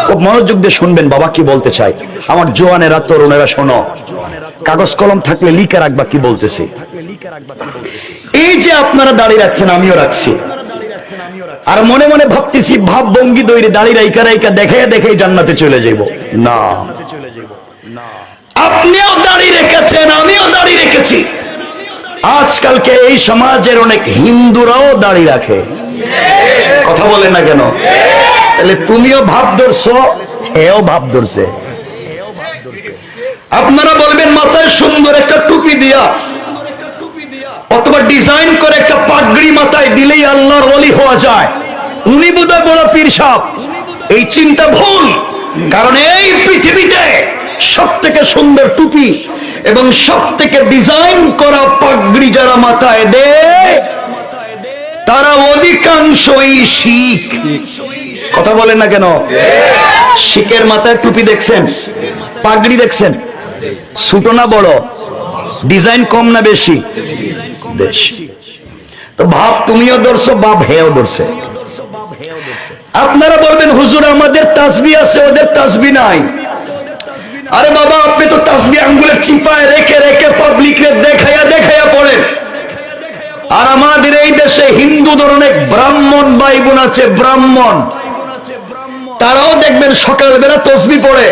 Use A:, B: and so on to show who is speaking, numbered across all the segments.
A: খুব মনোযোগ দিয়ে শুনবেন বাবা কি বলতে চাই। আমার জোয়ানেরা তরুণেরা শোনো, কাগজ কলম থাকলে লিখে রাখবা কি বলতেছি। এই যে আপনারা দাড়ি রাখছেন, আমিও রাখছি, আর মনে মনে ভাবতেছি ভাব ভঙ্গি দৈরে দাড়ি রাইকা রাইকা দেখে দেখে জান্নাতে চলে যাইব। না, আপনিও দাড়ি রেখেছেন, আমিও দাড়ি রেখেছি। আজকালকে এই সমাজের অনেক হিন্দুরাও দাড়ি রাখে, কথা বলে না কেন? তাহলে তুমিও ভাব ধরছো, এও ভাব ধরছে। আপনারা বলবেন মাথায় সুন্দর একটা টুপি দিয়া অথবা ডিজাইন করে একটা পাগড়ি মাথায় দিলেই আল্লাহর ওলি হওয়া যায়, উনি বোধহয় বড় পীর সাহেব। এই চিন্তা ভুল। কারণ এই পৃথিবীতে সব থেকে সুন্দর টুপি এবং সব থেকে ডিজাইন করা পাগড়ি যারা মাথায় দেয় তারা অধিকাংশই শিখ। কথা বলেন না কেন? শিখের মাথায় টুপি দেখছেন, পাগড়ি দেখছেন, ছোট না বড়, ডিজাইন কম না বেশি? বেশি। তো ভাব তুমিও ধরছো, বাপ হেও ধরছে। আপনারা বলবেন হুজুর আমাদের তাসবিহ আছে, ওদের তাসবিহ নাই। আরে বাবা, আপনি তো তাসবিহ আঙ্গুলের চিপায় রেখে রেখে পাবলিকরে দেখাইয়া দেখাইয়া পড়েন। আর আমাদের এই দেশে হিন্দু ধরনের ব্রাহ্মণ ভাই বোন আছে, ব্রাহ্মণ, তারাও দেখবেন সকালবেলা তসবিহ পড়ে,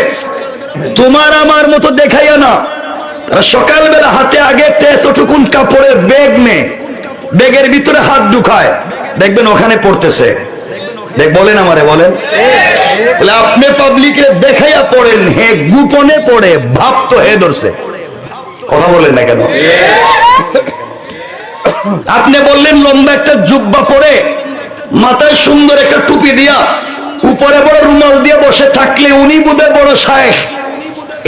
A: তোমার আমার মতো দেখাইয়া না। তারা সকালবেলা হাতে আগে এতটুকুন কাপড়ের ব্যাগ নেয়, ব্যাগের ভিতরে হাত ঢুকায়, দেখবেন ওখানে পড়তেছে। বলেন আমারে, বলেন। তাহলে আপনি পাবলিকে দেখাইয়া পড়েন, হে গোপনে পড়ে, ভাব তো হে ধরছে। কথা বলেন না কেন? আপনি বললেন লম্বা একটা জুব্বা পরে মাথায় সুন্দর একটা টুপি দিয়া উপরে বড় রুমাল দিয়ে বসে থাকলে উনি বোধহয় বড় শায়েখ।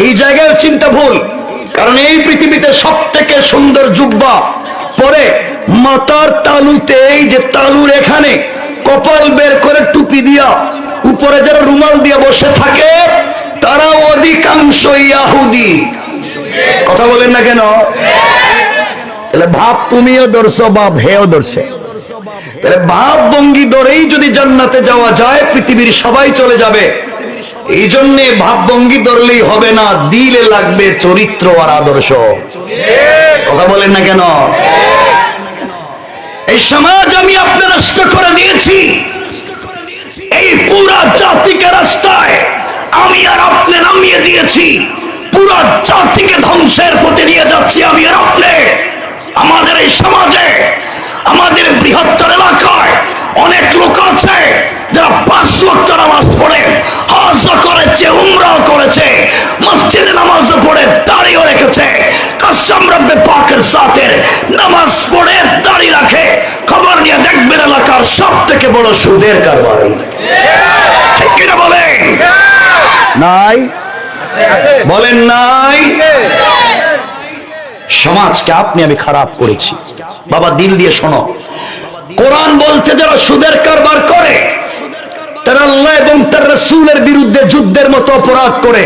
A: এই জায়গায় চিন্তা ভুল। কারণ এই পৃথিবীতে সব থেকে সুন্দর জুব্বা পরে মাথার তালুতে, এই যে তালুর এখানে কপাল বের করে টুপি দিয়া উপরে যারা রুমাল দিয়ে বসে থাকে তারা অধিকাংশ ইহুদি। কথা বলেন না কেন? তাহলে ভাব তুমিও ধরছো, বাপ হেও ধরছে। তাহলে ভাব ভঙ্গি ধরেই যদি জান্নাতে যাওয়া যায়, পৃথিবীর সবাই চলে যাবে। এই জন্য ভাব ভঙ্গি ধরলেই হবে না, দিলে লাগবে চরিত্র আর আদর্শ। কথা বলেন না কেন? এই সমাজ আমি আপনার নষ্ট করে দিয়েছি। এই পুরা জাতিকে রাস্তায় আমি আর আপনি নামিয়ে দিয়েছি। পুরা জাতিকে ধ্বংসের পথে নিয়ে যাচ্ছি আমি আর আপনি। আমাদের এই সমাজে, আমাদের বৃহত্তর এলাকায় অনেক লোক আছে যারা 5 ওয়াক্ত নামাজ পড়ে, হজ করেছে, উমরাও করেছে, মসজিদে নামাজ পড়ে, দাড়িও রেখেছে, কসম রব্বে পাকের জাতের নামাজ পড়ে দাড়ি রাখে। খবর নিয়ে দেখবেন এলাকার সব থেকে বড় সুদের কারবারি। ঠিক কিনা বলেন? নাই? বলেন নাই? সমাজকে আপনি আমি খারাপ করেছি। বাবা দিল দিয়ে শোনো, কোরআন বলছে যারা সুদের কারবার করে তারা আল্লাহ এবং তার রাসূলের বিরুদ্ধে যুদ্ধের মতো অপরাধ করে।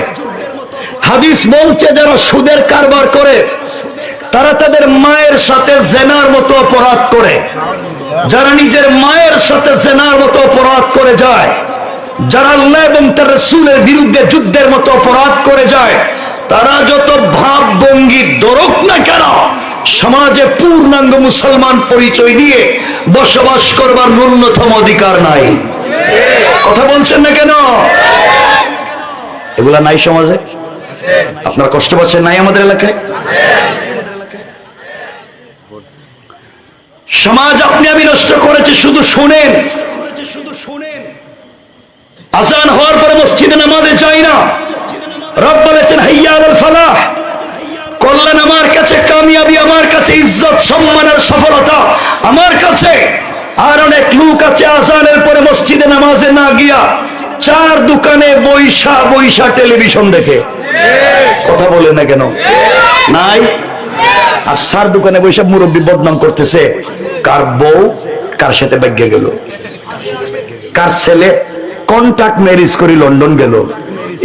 A: হাদিস বলছে যারা সুদের কারবার করে তারা তাদের মায়ের সাথে জেনার মতো অপরাধ করে। যারা নিজের মায়ের সাথে জেনার মতো অপরাধ করে যায়, যারা আল্লাহ এবং তার রাসূলের বিরুদ্ধে যুদ্ধের মতো অপরাধ করে যায়, তারা যত ভাব ভঙ্গি ধরুক না কেন, সমাজে পূর্ণাঙ্গ মুসলমান পরিচয় দিয়ে বসবাস করবার ন্যূনতম অধিকার নাই। কথা বলছেন না কেন? এগুলা নাই সমাজে? আপনার কষ্ট পাচ্ছেন? নাই আমাদের এলাকায়? সমাজ আপনি আমি নষ্ট করেছি। শুধু শুনেন, আযান হওয়ার পরে মসজিদে নামাজে যাই না। রব বলেছেন হাইয়া আলাল ফালাহ, কল্যাণ আমার কাছে, কামিয়াবি আমার কাছে, ইজ্জত সম্মান আর সফলতা আমার কাছে। আর অনেক লোক আছে আযানের পরে মসজিদে নামাজে না গিয়া 4 দোকানে বৈশা বৈশা টেলিভিশন দেখে। কথা বলে না কেন? নাই? আর 4 দোকানে বৈশা মুরব্বী বদনাম করতেছে, কার বউ কার সাথে বেগে গেল, কার ছেলে কন্ট্রাক্ট ম্যারেজ করে লন্ডন গেল।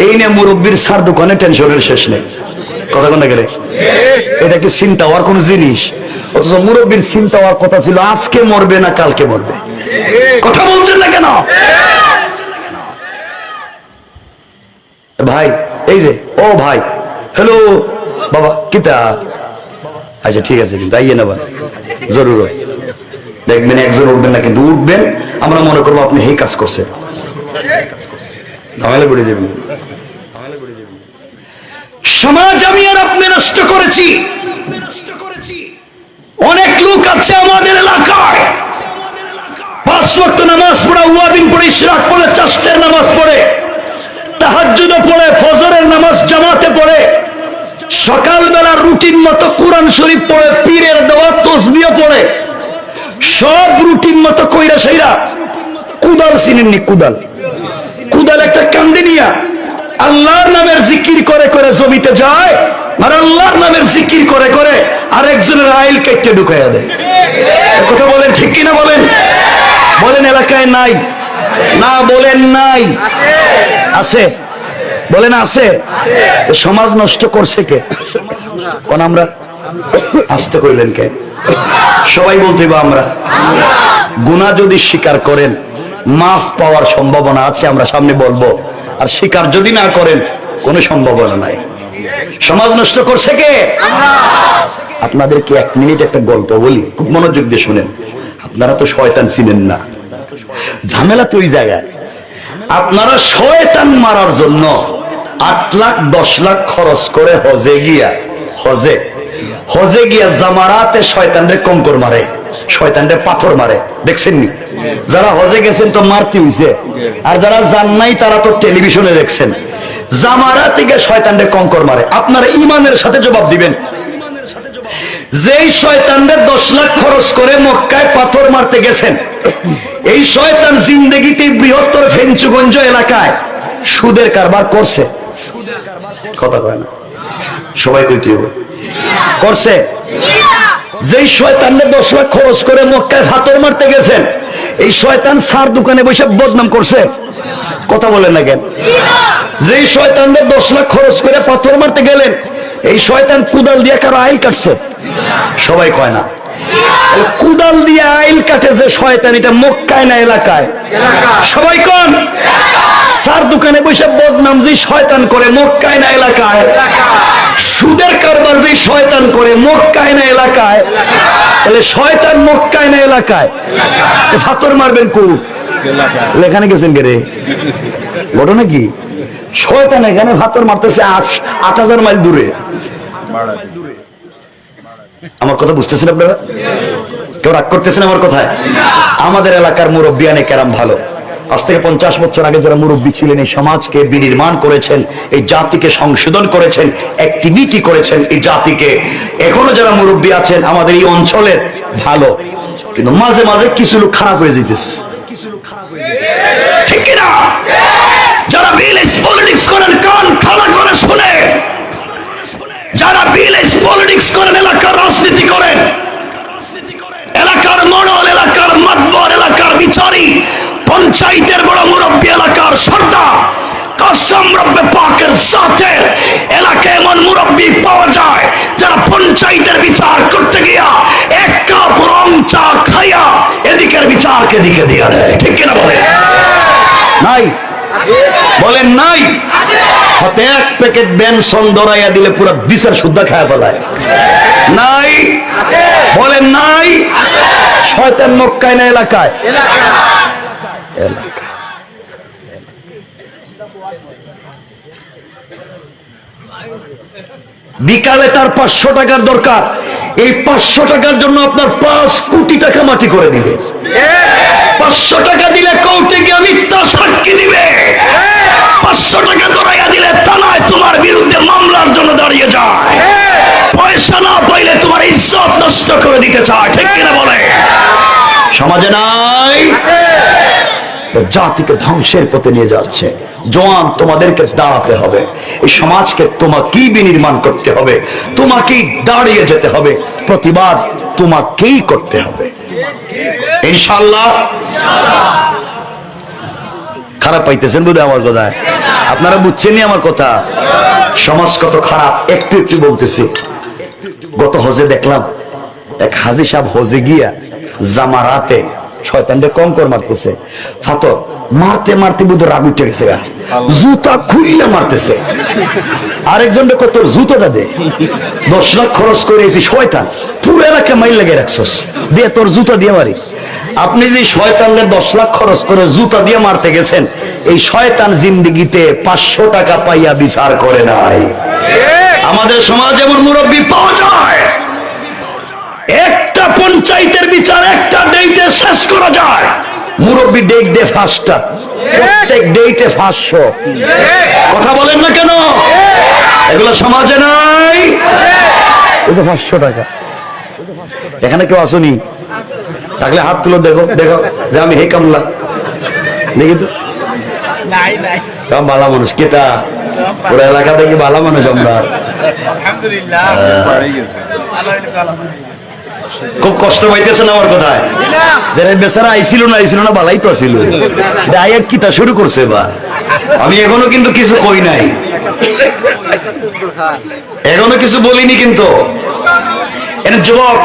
A: এই নিয়ে মুরব্বীর 4 দোকানে টেনশনের শেষ নেই। কথা কোন গেলে? এটা কি চিন্তা হওয়ার কোন জিনিস? অথচ মুরব্বীর চিন্তা হওয়ার কথা ছিল আজকে মরবে না কালকে মরবে। কথা বলছেন না কেন? ভাই এই যে ও ভাই হ্যালো বাবা কিতা আচ্ছা ঠিক আছে কিন্তু আইয়ে না জরুর দেখবেন একজন উঠবেন না কিন্তু উঠবেন আমরা মনে করবো আপনি এই কাজ করছেন ঝামেলা করে যাবেন সমাজ আমি আর আপনি নষ্ট করেছি অনেক লোক আছে আমাদের এলাকায় 5 ওয়াক্ত নামাজ পড়ে ওয়াবিন পড়ে ইশরাক পড়ে চাষতের নামাজ পড়ে তাহাজ্জুদ পড়ে ফজরের নামাজ জামাতে পড়ে সকালবেলা রুটিন মতো কোরআন শরীফ পড়ে পীরের দেওয়া তসবিহ পড়ে সব রুটিন মতো কইরা সেইরা কুদাল চিনেননি কুদাল কুদাল একটা কান্দি নিয়া আল্লাহর নামের জিকির করে করে জমিতে যায় আর আল্লাহর নামের জিকির করে করে আরেকজনের আইল কেটে ঢুকাইয়া দেয় কথা বলেন ঠিক কিনা বলেন বলেন এলাকায় নাই না বলেন নাই আছে বলেন আছে সমাজ নষ্ট করছে কে কোন আমরা আসতে কইলেন কে সবাই বলতে আমরা গুনাহ যদি স্বীকার করেন মাফ পাওয়ার সম্ভাবনা আছে আমরা সামনে বলবো আর স্বীকার যদি না করেন কোনো সম্ভাবনা নাই সমাজ নষ্ট করছে কে আপনাদেরকে 1 মিনিট একটা গল্প বলি খুব মনোযোগ দিয়ে শুনেন আপনারা তো শয়তান চিনেন না ঝামেলা তো ওই জায়গায় আপনারা শয়তান মারার জন্য 8 লাখ 10 লাখ খরচ করে হজে গিয়া জামারাতে শয়তানরে কঙ্কর মারে শয়তানরে পাথর মারে দেখছেন নি যারা হজে গেছেন তো মারতে হইছে আর যারা যান নাই তারা তো টেলিভিশনে দেখছেন জামারাতে গিয়ে শয়তানরে কঙ্কর মারে আপনারা ঈমানের সাথে জবাব দিবেন যেই শয়তানদের 10 লাখ খরচ করে মক্কায় পাথর মারতে গেছেন এই শয়তান জিন্দেগিতে বৃহত্তর ফেঞ্চুগঞ্জ এলাকায় সুদের কারবার করছে কথা কয় না সবাই কইতে হবে করছে যেই শয়তানদের 10 লাখ খরচ করে মক্কায় পাথর মারতে গেছেন এই শয়তান সার দোকানে বসে বদনাম করছে কথা বলেন না কেন যেই শয়তানদের 10 লাখ খরচ করে পাথর মারতে গেলেন এই শয়তান কুদাল দিয়ে কারো আইল কাটছে সবাই কয় না কুদাল দিয়ে আইল কাটে যে শয়তান এটা মক্কায় না এলাকায় সবাই কোন সার দোকানে বসে বদনাম যে শয়তান করে মক্কায় না এলাকায় সুদের কারবার যে শয়তান করে মক্কায় না এলাকায় তাহলে শয়তান মক্কায় না এলাকায় পাথর মারবেন কু এখানে গেছেন কে রে ঘটনা কি শয়তান এখানে পাথর মারতেছে 8,000 মাইল দূরে আমার কথা বুঝতেছেন আপনারা কেউ রাগ করতেছেন আমার কথায় আমাদের এলাকার মুরব্বিয়ানে কেরাম ভালো আজ থেকে 50 বছর আগে যারা মুরব্বী ছিলেন এই সমাজকে বিনির্মাণ করেছেন এই জাতিকে সংশোধন করেছেন অ্যাক্টিভিটি করেছেন এই জাতিকে এখনো যারা মুরব্বী আছেন আমাদের এই অঞ্চলের ভালো কিন্তু মাঝে মাঝে কিছু লোক খারাপ হয়ে যেতেছে ঠিক না যারা ভিলেজ পলিটিক্স করেন কান খাড়া করে শুনে যারা ভিলেজ পলিটিক্স করেন এলাকার রাজনীতি করেন এলাকার মডল এলাকার মাতবর এলাকার বিচারী পঞ্চায়েতের বড় মুরব্বী এলাকার সর্দার কসম রব্বে পাকের সাথে এলাকায় এমন মুরব্বী পাওয়া যায় যারা পঞ্চায়েতের বিচার করতে গিয়া 1 কাপ রং চা খাইয়া এদিকের বিচারকে দিকে দিয়ে দেয় ঠিক কিনা বলে নাই বলেন নাই হাতে 1 প্যাকেট বেনসন দরাইয়া দিলে পুরো বিচার শুদ্ধ খায় ফেলায় নাই বলেন নাই শয়তান মক্কায় না এলাকায় বিকালে তার 500 টাকার দরকার এই 500 টাকার জন্য আপনার 5 কোটি টাকা মাটি করে দিবে 500 টাকা দিলে কোর্টে গিয়ে মিথ্যা সাক্ষী দিবে 500 টাকা দরাইয়া দিলে থানায় তোমার বিরুদ্ধে মামলার জন্য দাঁড়িয়ে যায় পয়সা না পাইলে তোমার ইজ্জত নষ্ট করে দিতে চায় ঠিক কিনা বলে সমাজে নাই জাতিকে ধ্বংসের পথে নিয়ে যাচ্ছে জওয়ান তোমাদেরকে দাঁড়াতে হবে এই সমাজকে তোমাকেই বিনির্মাণ করতে হবে তোমাকেই দাঁড়িয়ে যেতে হবে প্রতিবাদ তোমাকেই করতে হবে ইনশাআল্লাহ খারাপ পাইতেছেন বুঝে আমার কথা আপনারা বুঝছেনই আমার কথা সমাজ কত খারাপ একটু একটু বলতেছি গত হজে দেখলাম এক হাজী সাহেব হজে গিয়া জামারাতে শয়তানকে কঙ্কর মারতেছে, ফাতর মারতে মারতে বুধ রাগ উঠে গেছে, জুতা খুইলে মারতেছে। আরেকজনকে কত জুতোটা দে, 10 লাখ খরচ করে এসি, শয়তান পুরো এলাকা মাইল লেগে রাখছস, দিয়ে তোর জুতা দিয়ে মারি। আপনি যে শয়তানদের 10 লাখ খরচ করে জুতা দিয়ে মারতে গেছেন, এই শয়তান জিন্দিগিতে 500 টাকা পাইয়া বিচার করে নাই। আমাদের সমাজে এমন মুরব্বী পাওয়া যায়, একটা পঞ্চায়েতের বিচার একটা ডেটে শেষ করা যায়। মুরব্বী ডেট দে 5টা, প্রত্যেক ডেটে 500। কথা বলেন না কেন? এগুলো সমাজে নাই। 500 টাকা। এখানে কেউ আসুনি? থাকলে হাত তুলো, দেখো দেখো যে আমি হে কামলা দেখি তো। ভালো মানুষ কেতা, পুরো এলাকা দেখি ভালো মানুষ আমরা। খুব কষ্ট পাইতেছেন আমার কথায়? বেচারা আইছিল না ভালাই তো আসিল, ডাইরেক্ট কিতা শুরু করছে। বা আমি এখনো কিন্তু কিছু কই নাই, এখনো কিছু বলিনি। কিন্তু যুবক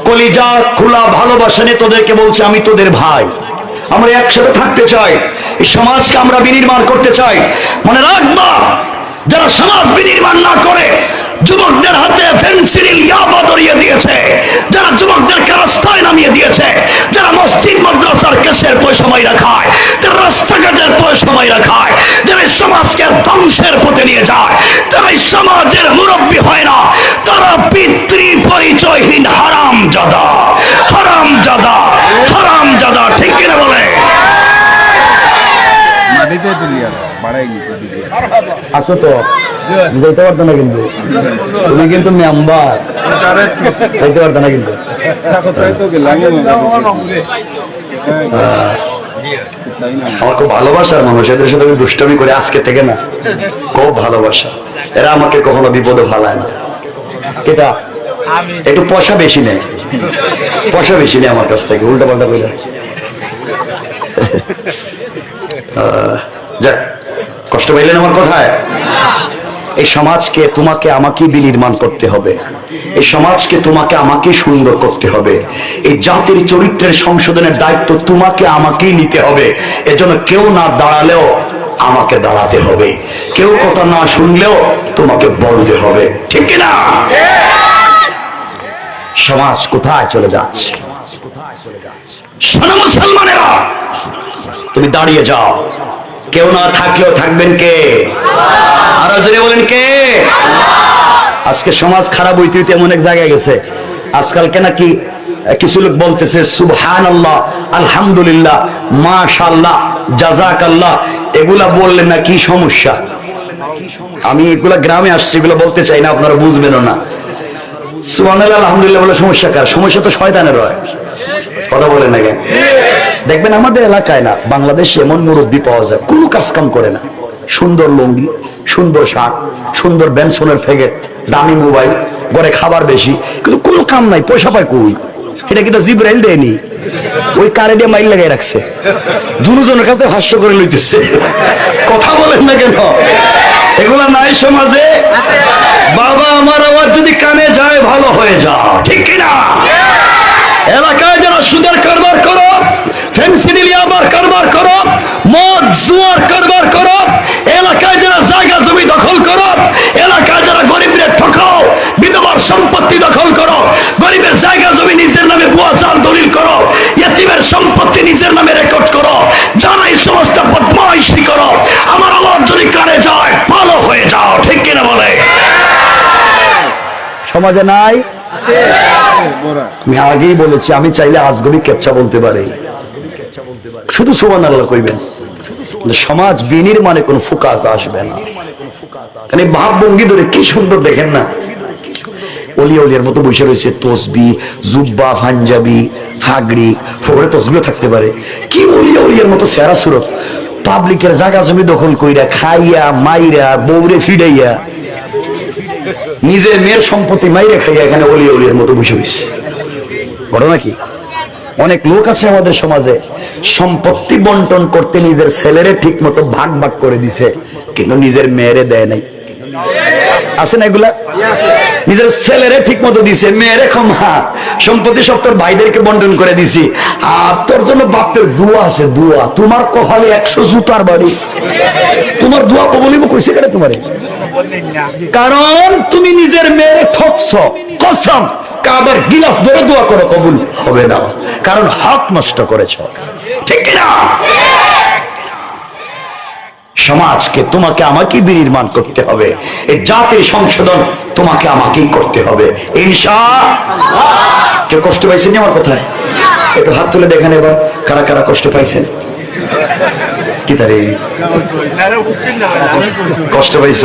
A: কলিজা খোলা ভালোবাসা নিয়ে তোদেরকে বলছি, আমি তোদের ভাই, আমরা একসাথে থাকতে চাই, এই সমাজকে আমরা বিনির্মাণ করতে চাই। মনে রাখবা, যারা সমাজ বিনির্মাণ না করে যুবকদের হাতে ফেন্সিডিল ইয়াবা ধরিয়ে দিয়েছে, যারা যুবকদেরকে রাস্তায় নামিয়ে দিয়েছে, যারা মসজিদ মাদ্রাসার কেসের পয়সা মাইরা খায়, যারা রাস্তাঘাটের পয়সা মাইরা খায়, যারা সমাজকে ধ্বংসের পথে নিয়ে যায়, যারা সমাজের মুরব্বী হয় না, তারা পিতৃ পরিচয়হীন হারামজাদা, হারামজাদা, হারামজাদা। ঠিক কিনা বলে? আসো তো, বুঝাইতে পারতো না কিন্তু তুমি, কিন্তু মেম্বার বুঝাইতে পারতো না কিন্তু। আমার খুব ভালোবাসার মানুষ, এদের সাথে আমি দুষ্টামি করে আজকে থেকে না, খুব ভালোবাসা। এরা আমাকে কখনো বিপদে ফালায় না। কেটা একটু পয়সা বেশি নেই, পয়সা বেশি নেই আমার কাছ থেকে, উল্টা পাল্টা করে। যাক, কষ্ট পাইলেন আমার কথায়? এই সমাজকে তোমাকে আমাকে বিনির্মাণ করতে হবে, এই সমাজকে তোমাকে আমাকে সুন্দর করতে হবে, এই জাতির চরিত্রের সংশোধনের দায়িত্ব তোমাকে আমাকেই নিতে হবে। এজন্য কেউ না দাঁড়ালেও আমাকে দাঁড়াতে হবে, কেউ কথা না শুনলেও তোমাকে বলতে হবে। ঠিক কিনা? সমাজ কোথায় চলে যাচ্ছে? শোনো মুসলমানেরা, তুমি দাঁড়িয়ে যাও, কেউ না থাকলেও থাকবেন কে? আরো জোরে বলেন কে? আজকে সমাজ খারাপ হইতে হইতে এমন এক জায়গায় গেছে, আজকালকে নাকি কিছু লোক বলতেছে সুবহানাল্লাহ, আলহামদুলিল্লাহ, মাশাআল্লাহ, জাযাকাল্লাহ, এগুলা বললে না কি সমস্যা? আমি এগুলা গ্রামে আসছি, এগুলো বলতে চাই না, আপনারা বুঝবেনও না। সুবহানাল্লাহ আলহামদুলিল্লাহ বলে সমস্যা কার? সমস্যা তো শয়তানের হয়। কথা বলে না কেন? দেখবেন আমাদের এলাকায় না, বাংলাদেশে এমন মুরব্বী পাওয়া যায়, কোনো কাজ কাম করে না, সুন্দর লুঙ্গি, সুন্দর শার্ট, সুন্দর বেনসনের প্যাকেট, দামি মোবাইল, ঘরে খাবার বেশি, কিন্তু কোনো কাম নাই, পয়সা পায় কই? এটা কিন্তু জিব্রাইল দেয়নি, ওই কারে দিয়ে মাইল লাগাই রাখছে, দুজনের কাছে হাস্য করে লইতেছে। কথা বলেন না কেন? এগুলা নাই সমাজে? বাবা আমার আওয়াজ যদি কানে যায়, ভালো হয়ে যাও। ঠিক কিনা? এলাকায় যারা সুদের কারবার করো, ফেন্সিডিল ইয়াবার কারবার করো, মদ জুয়ার কারবার করো, এলাকায় যারা জায়গা জমি দখল করো, এলাকায় যারা গরিবদের ঠকাও, বিধবার সম্পত্তি দখল করো, গরিবের জায়গা জমি নিজের নামে ভুয়া জাল দলিল করো, ইয়েতিমের সম্পত্তি নিজের নামে রেকর্ড করো, যারা এই সমস্ত বদমাইশি করো, আমার আওয়াজ যদি কানে যায়, ভালো হয়ে যাও। ঠিক কিনা বলে? সমাজে নাই? আমি আগেই বলেছি, আমি চাইলে আজগবি কেচ্ছা বলতে পারি, শুধু সুবহানাল্লাহ কইবেন, সমাজ বিনির্মাণে কোনো ফোকাস আসবে না। কারণ ভাবভঙ্গি ধরে কি সুন্দর দেখেন না, অলিয়া অলিয়ার মতো বসে রয়েছে, তসবি, জুব্বা, পাঞ্জাবি, ফাগড়ি, ফোরে তসবিও থাকতে পারে, কি অলিয়া অলিয়ার মতো সেরা সুরত, পাবলিকের জায়গা জমি দখল কইরা, খাইয়া মাইরা, বউরে ফিডাইয়া, নিজের মেয়ের সম্পত্তি মাইরে খাইয়া এখানে অলিয়া অলিয়ার মতো বসে রয়েছে। ঘটনা কি? অনেক লোক আছে আমাদের সমাজে, সম্পত্তি বন্টন করতে নিজের ছেলেরে ঠিক মতো ভাগ ভাগ করে দিছে, কিন্তু নিজের মেয়েরে দেয় নাই। আছে না এগুলা? নিজের ছেলেরে ঠিক মতো দিছে, মেয়েরে ক্ষমা, সম্পত্তি সব তোর ভাইদেরকে বন্টন করে দিছি। আর তোর জন্য বাপের দোয়া আছে, দোয়া। তোমার কপালে 100 জুতার বাড়ি, তোমার দোয়া কবলিব কইছে কেন তোমারে? কারণ তুমি নিজের মেয়েরে ঠকছ। কসম, কাবার গিলাফ ধরে দোয়া করো, কবুল হবে না, কারণ হক নষ্ট করেছ। ঠিক না? সমাজকে তোমাকে আমাকেই বিনির্মাণ করতে হবে, এই জাতির সংশোধন তোমাকে আমাকেই করতে হবে ইনশাআল্লাহ। কেউ কষ্ট পাইছেন আমার কথায়? একটু হাত তুলে দেখেন এবার, কারা কারা কষ্ট পাইছেন? কি তারে কষ্ট পাইছ?